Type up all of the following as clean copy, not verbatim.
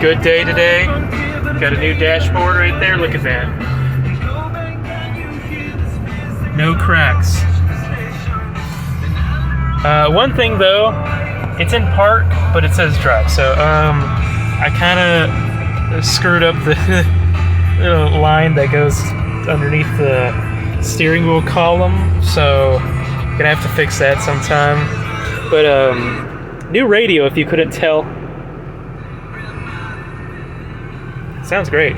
Good day today. Got a new dashboard right there. Look at that. No cracks. One thing though, it's in park, but it says drive. So I kind of screwed up the little line that goes underneath the steering wheel column. So gonna have to fix that sometime. But new radio, if you couldn't tell. Sounds great.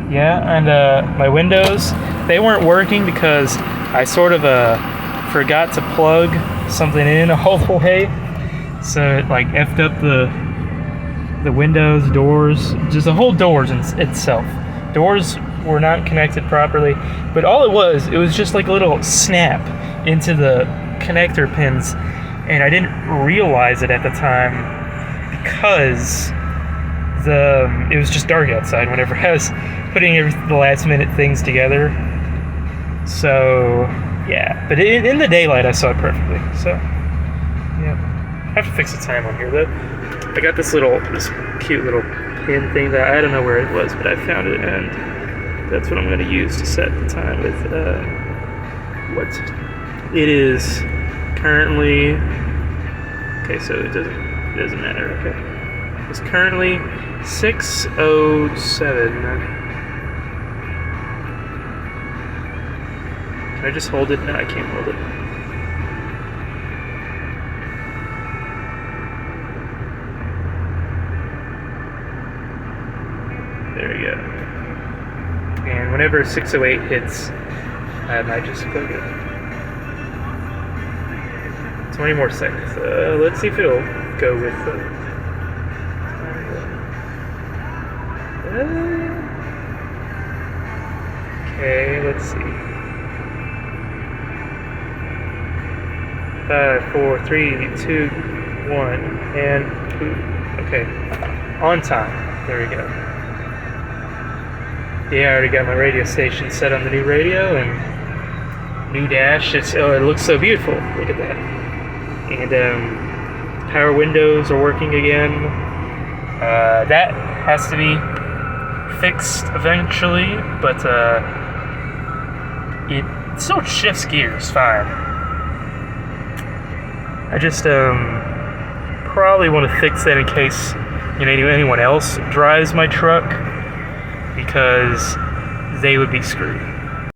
Yeah, and my windows, they weren't working because I sort of forgot to plug something in all the way. So it like effed up the windows, doors, just the whole doors itself. Doors were not connected properly, but all it was just like a little snap into the connector pins, and I didn't realize it at the time because it was just dark outside whenever I was putting the last minute things together. So yeah, but in the daylight I saw it perfectly. So yeah, I have to fix the time on here though. I got this cute little pin thing that I don't know where it was, but I found it, and that's what I'm going to use to set the time with. What it is currently. Okay, so it doesn't matter. Okay, it's currently 6:07. Can I just hold it? No, I can't hold it. There we go. And whenever 6:08 hits, I might just click it. 20 more seconds. Let's see if it'll go with okay, let's see. 5, 4, 3, 2, 1, and okay, on time. There we go. Yeah, I already got my radio station set on the new radio and new dash. It looks so beautiful. Look at that. And power windows are working again. That has to be fixed eventually, but it still shifts gears fine. I just probably want to fix that in case anyone else drives my truck, because they would be screwed.